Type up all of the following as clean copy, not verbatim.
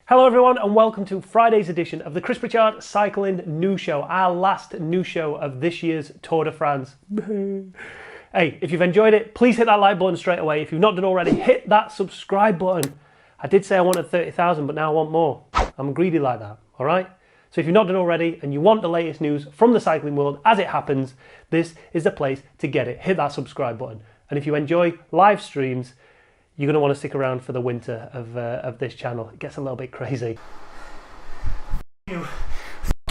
Hello everyone and welcome to Friday's edition of the Chris Pritchard Cycling News Show, our last news show of this year's Tour de France. Hey, if you've enjoyed it, please hit that like button straight away. If you've not done already, hit that subscribe button. I did say I wanted 30,000, but now I want more. I'm greedy like that, all right? So if you've not done already and you want the latest news from the cycling world as it happens, this is the place to get it. Hit that subscribe button. And if you enjoy live streams, you're going to want to stick around for the winter of this channel. It gets a little bit crazy. F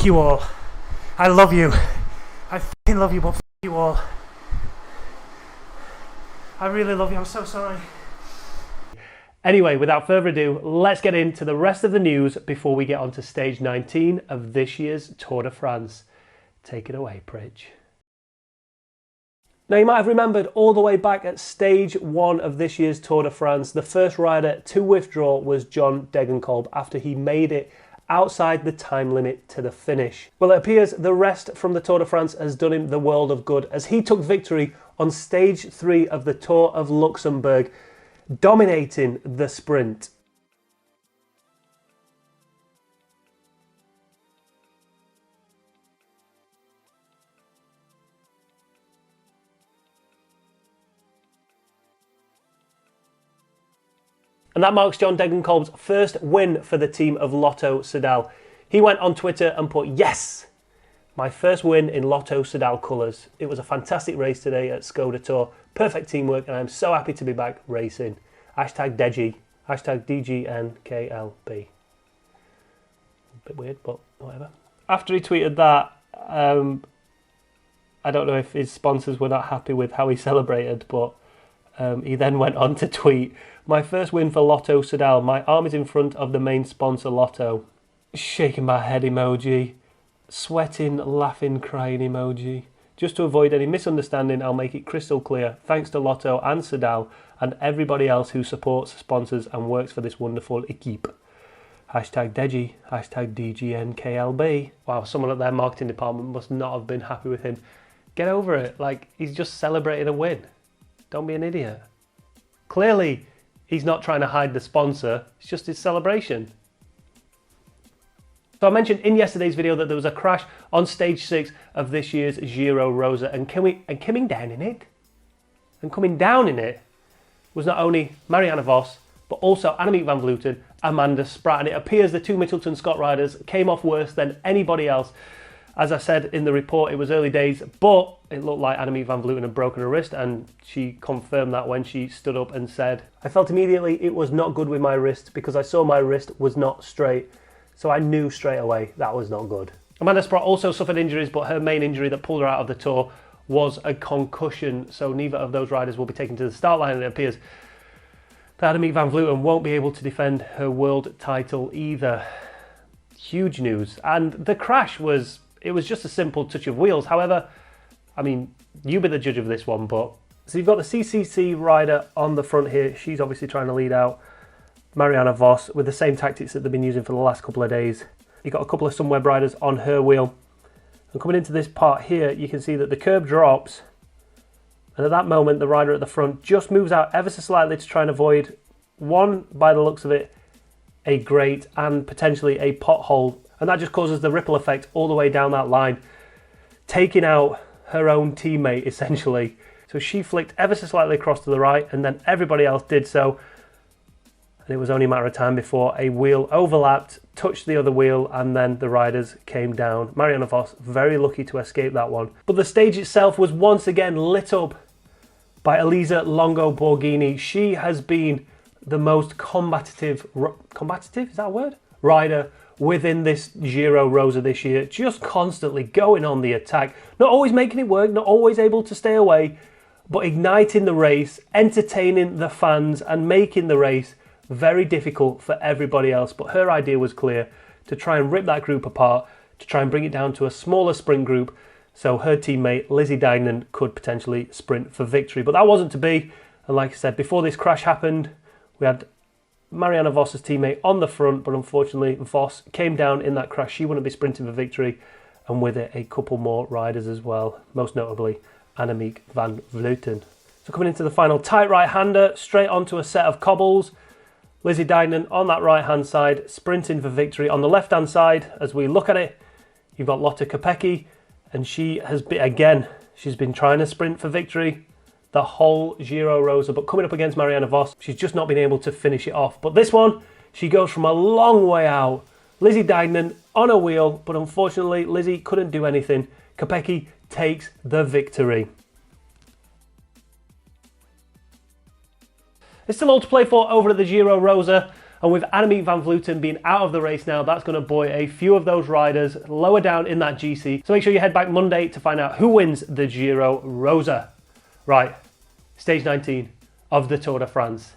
you all. I love you. I fucking love you, but f you all. I really love you. I'm so sorry. Anyway, without further ado, let's get into the rest of the news before we get on to stage 19 of this year's Tour de France. Take it away, Pritch. Now, you might have remembered all the way back at stage 1 of this year's Tour de France, the first rider to withdraw was John Degankolb after he made it outside the time limit to the finish. Well, it appears the rest from the Tour de France has done him the world of good as he took victory on stage 3 of the Tour of Luxembourg, dominating the sprint. And that marks John Degankolb's first win for the team of Lotto Soudal. He went on Twitter and put, "Yes, my first win in Lotto Soudal colours. It was a fantastic race today at Skoda Tour. Perfect teamwork and I'm so happy to be back racing. Hashtag Deji. Hashtag DGNKLB. A bit weird, but whatever." After he tweeted that, I don't know if his sponsors were not happy with how he celebrated, but he then went on to tweet, "My first win for Lotto Soudal. My arm is in front of the main sponsor Lotto." Shaking my head emoji. Sweating, laughing, crying emoji. Just to avoid any misunderstanding, I'll make it crystal clear. Thanks to Lotto and Soudal and everybody else who supports, sponsors and works for this wonderful equipe. Hashtag Deji. Hashtag DGNKLB. Wow, someone at their marketing department must not have been happy with him. Get over it. Like, he's just celebrating a win. Don't be an idiot. Clearly, he's not trying to hide the sponsor. It's just his celebration. So I mentioned in yesterday's video that there was a crash on stage 6 of this year's Giro Rosa, and coming down in it was not only Marianne Vos, but also Annemiek van Vleuten, Amanda Spratt, and it appears the two Mitchelton Scott riders came off worse than anybody else. As I said in the report, it was early days, but it looked like Annemiek van Vleuten had broken her wrist, and she confirmed that when she stood up and said, "I felt immediately it was not good with my wrist because I saw my wrist was not straight. So I knew straight away that was not good." Amanda Spratt also suffered injuries, but her main injury that pulled her out of the Tour was a concussion. So neither of those riders will be taken to the start line, and it appears that Annemiek van Vleuten won't be able to defend her world title either. Huge news. And the crash was just a simple touch of wheels. However, I mean, you be the judge of this one, but so you've got the CCC rider on the front here. She's obviously trying to lead out Marianne Vos with the same tactics that they've been using for the last couple of days. You've got a couple of Sunweb riders on her wheel. And coming into this part here, you can see that the curb drops. And at that moment, the rider at the front just moves out ever so slightly to try and avoid one, by the looks of it, a grate and potentially a pothole. And that just causes the ripple effect all the way down that line, taking out her own teammate, essentially. So she flicked ever so slightly across to the right, and then everybody else did so. And it was only a matter of time before a wheel overlapped, touched the other wheel, and then the riders came down. Marianne Vos very lucky to escape that one. But the stage itself was once again lit up by Elisa Longo Borghini. She has been the most combative, is that a word? Rider within this Giro Rosa this year, just constantly going on the attack, not always making it work, not always able to stay away, but igniting the race, entertaining the fans and making the race very difficult for everybody else. But her idea was clear, to try and rip that group apart, to try and bring it down to a smaller sprint group so her teammate Lizzie Deignan could potentially sprint for victory. But that wasn't to be, and like I said, before this crash happened, we had Marianne Vos's teammate on the front, but unfortunately Vos came down in that crash. She wouldn't be sprinting for victory, and with it a couple more riders as well, most notably Annemiek van Vleuten. So coming into the final tight right-hander, straight onto a set of cobbles. Lizzie Deignan on that right-hand side, sprinting for victory. On the left-hand side, as we look at it, you've got Lotte Kopecky, and she has been, again, she's been trying to sprint for victory the whole Giro Rosa, but coming up against Marianne Vos, she's just not been able to finish it off. But this one, she goes from a long way out. Lizzie Deignan on a wheel, but unfortunately, Lizzie couldn't do anything. Kopecky takes the victory. There's still all to play for over at the Giro Rosa, and with Annemiek van Vleuten being out of the race now, that's going to buoy a few of those riders lower down in that GC. So make sure you head back Monday to find out who wins the Giro Rosa. Right, stage 19 of the Tour de France.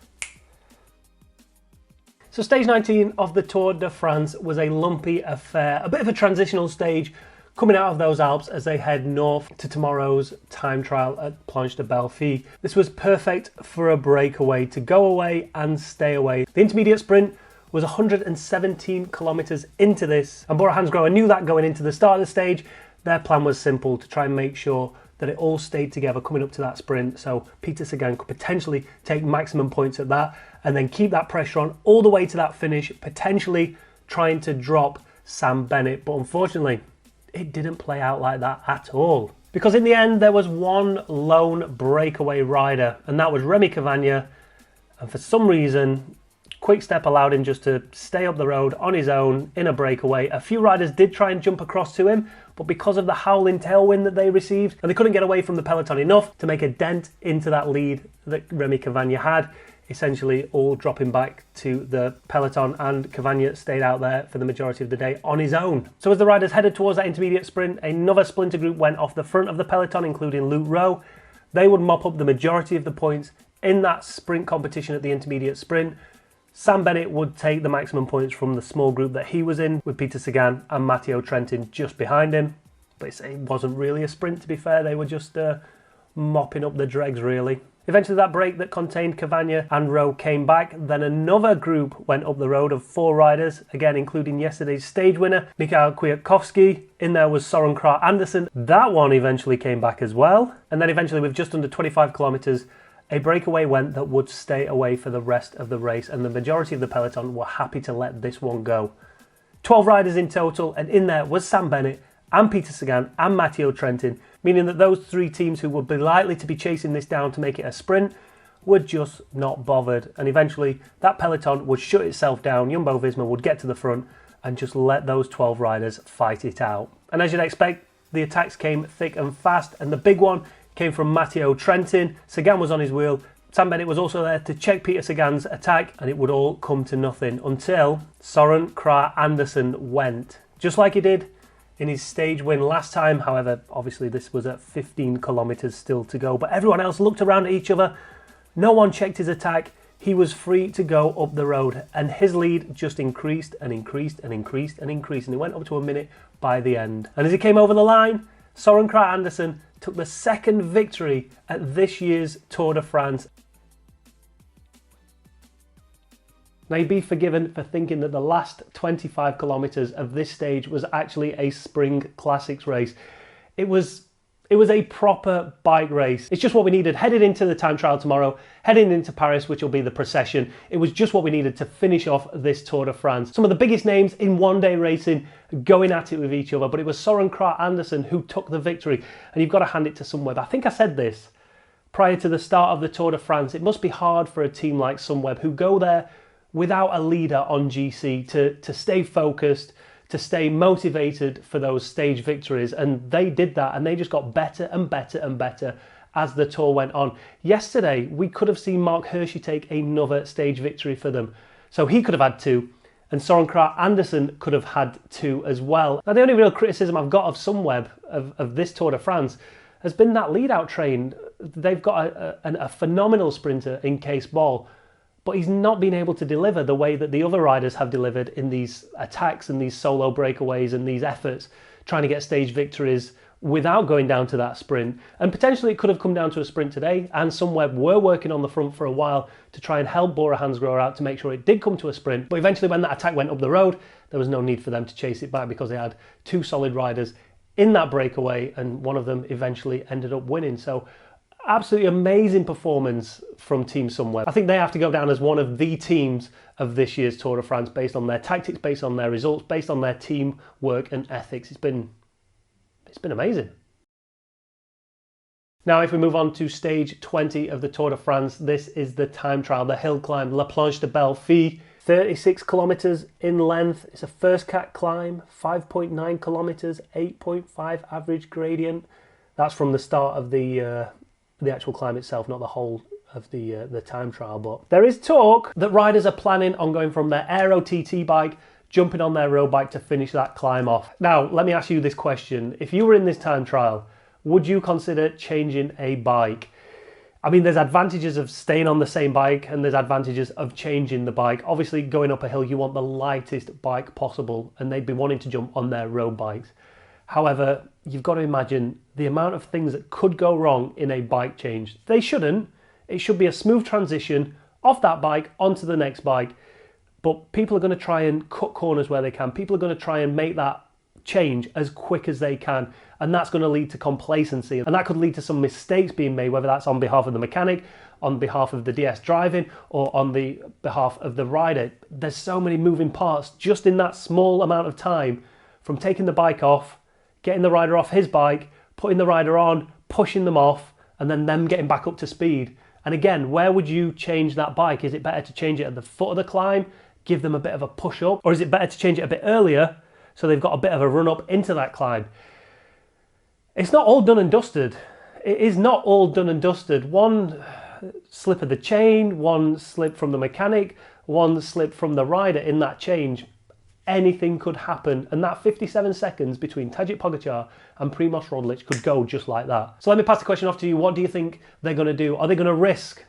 So stage 19 of the Tour de France was a lumpy affair, a bit of a transitional stage coming out of those Alps as they head north to tomorrow's time trial at Planche de Belfi. This was perfect for a breakaway to go away and stay away. The intermediate sprint was 117 kilometers into this, and Bora Hansgrohe knew that going into the start of the stage. Their plan was simple, to try and make sure that it all stayed together coming up to that sprint, so Peter Sagan could potentially take maximum points at that and then keep that pressure on all the way to that finish, potentially trying to drop Sam Bennett. But unfortunately, it didn't play out like that at all. Because in the end, there was one lone breakaway rider, and that was Remy Cavagna. And for some reason, Quick Step allowed him just to stay up the road on his own in a breakaway. A few riders did try and jump across to him, but because of the howling tailwind that they received, and they couldn't get away from the peloton enough to make a dent into that lead that Remy Cavagna had, essentially all dropping back to the peloton, and Cavagna stayed out there for the majority of the day on his own. So as the riders headed towards that intermediate sprint, another splinter group went off the front of the peloton, including Luke Rowe. They would mop up the majority of the points in that sprint competition at the intermediate sprint. Sam Bennett would take the maximum points from the small group that he was in, with Peter Sagan and Matteo Trentin just behind him. But it wasn't really a sprint, to be fair. They were just mopping up the dregs, really. Eventually that break that contained Cavagna and Rowe came back. Then another group went up the road of 4 riders, again including yesterday's stage winner, Mikhail Kwiatkowski. In there was Søren Kragh Andersen. That one eventually came back as well. And then eventually, with just under 25 kilometres, a breakaway went that would stay away for the rest of the race, and the majority of the peloton were happy to let this one go. 12 riders in total, and in there was Sam Bennett and Peter Sagan and Matteo Trentin, meaning that those 3 teams who would be likely to be chasing this down to make it a sprint were just not bothered. And eventually that peloton would shut itself down. Jumbo-Visma would get to the front and just let those 12 riders fight it out. And as you'd expect, the attacks came thick and fast, and the big one came from Matteo Trentin. Sagan was on his wheel. Sam Bennett was also there to check Peter Sagan's attack, and it would all come to nothing until Søren Kragh Andersen went. Just like he did in his stage win last time. However, obviously this was at 15 kilometres still to go, but everyone else looked around at each other. No one checked his attack. He was free to go up the road, and his lead just increased and increased and increased and increased, and he went up to a minute by the end. And as he came over the line, Søren Kragh Andersen took the second victory at this year's Tour de France. Now, you'd be forgiven for thinking that the last 25 kilometres of this stage was actually a Spring Classics race. It was a proper bike race. It's just what we needed headed into the time trial tomorrow, heading into Paris, which will be the procession. It was just what we needed to finish off this Tour de France. Some of the biggest names in one-day racing going at it with each other, but it was Søren Kragh Andersen who took the victory. And you've got to hand it to Sunweb. I think I said this prior to the start of the Tour de France. It must be hard for a team like Sunweb, who go there without a leader on GC, to stay focused, to stay motivated for those stage victories. And they did that, and they just got better and better and better as the Tour went on. Yesterday, we could have seen Mark Hirschi take another stage victory for them. So he could have had 2, and Søren Kragh Andersen could have had 2 as well. Now, the only real criticism I've got of Sunweb, of this Tour de France, has been that lead-out train. They've got a phenomenal sprinter in Case Ball, but he's not been able to deliver the way that the other riders have delivered in these attacks and these solo breakaways and these efforts, trying to get stage victories without going down to that sprint. And potentially it could have come down to a sprint today, and Sunweb were working on the front for a while to try and help Bora Hansgrohe out to make sure it did come to a sprint. But eventually, when that attack went up the road, there was no need for them to chase it back, because they had 2 solid riders in that breakaway, and one of them eventually ended up winning. So Absolutely amazing performance from Team Sunweb. I think they have to go down as one of the teams of this year's Tour de France based on their tactics, based on their results, based on their teamwork and ethics. It's been amazing. Now, if we move on to stage 20 of the Tour de France, this is the time trial, the hill climb, La Planche de Belfi, 36 kilometers in length. It's a first cat climb, 5.9 kilometers, 8.5 average gradient. That's from the start of the actual climb itself, not the whole of the time trial. But there is talk that riders are planning on going from their Aero TT bike, jumping on their road bike to finish that climb off. Now, let me ask you this question. If you were in this time trial, would you consider changing a bike? I mean, there's advantages of staying on the same bike and there's advantages of changing the bike. Obviously, going up a hill, you want the lightest bike possible, and they'd be wanting to jump on their road bikes. However, you've got to imagine the amount of things that could go wrong in a bike change. They shouldn't. It should be a smooth transition off that bike onto the next bike. But people are going to try and cut corners where they can. People are going to try and make that change as quick as they can. And that's going to lead to complacency. And that could lead to some mistakes being made, whether that's on behalf of the mechanic, on behalf of the DS driving, or on the behalf of the rider. There's so many moving parts just in that small amount of time, from taking the bike off, getting the rider off his bike, putting the rider on, pushing them off, and then them getting back up to speed. And again, where would you change that bike? Is it better to change it at the foot of the climb, give them a bit of a push up, or is it better to change it a bit earlier so they've got a bit of a run up into that climb? It's not all done and dusted. It is not all done and dusted. One slip of the chain, one slip from the mechanic, one slip from the rider in that change. Anything could happen, and that 57 seconds between Tadej Pogačar and Primož Roglič could go just like that. So let me pass the question off to you. What do you think they're going to do? Are they going to risk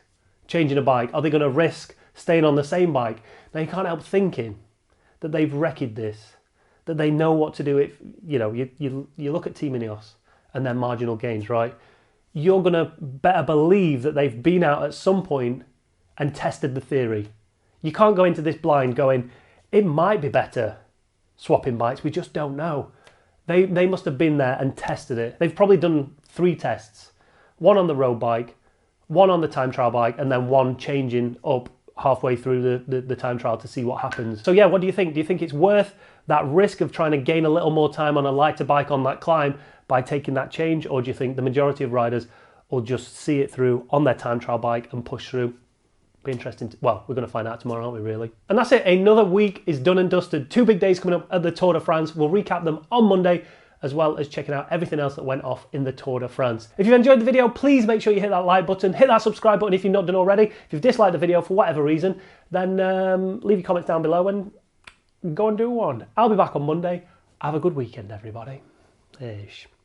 changing a bike? Are they going to risk staying on the same bike? Now, you can't help thinking that they've wrecked this, that they know what to do. If you look at Team Ineos and their marginal gains, right? You're going to better believe that they've been out at some point and tested the theory. You can't go into this blind going, it might be better swapping bikes, we just don't know. They must have been there and tested it. They've probably done 3 tests. One on the road bike, one on the time trial bike, and then one changing up halfway through the time trial to see what happens. So yeah, what do you think? Do you think it's worth that risk of trying to gain a little more time on a lighter bike on that climb by taking that change? Or do you think the majority of riders will just see it through on their time trial bike and push through? Be interesting. Well, we're going to find out tomorrow, aren't we, really? And that's it. Another week is done and dusted. 2 big days coming up at the Tour de France. We'll recap them on Monday, as well as checking out everything else that went off in the Tour de France. If you've enjoyed the video, please make sure you hit that like button, hit that subscribe button if you've not done already. If you've disliked the video for whatever reason, then leave your comments down below and go and do one. I'll be back on Monday. Have a good weekend, everybody. Ish.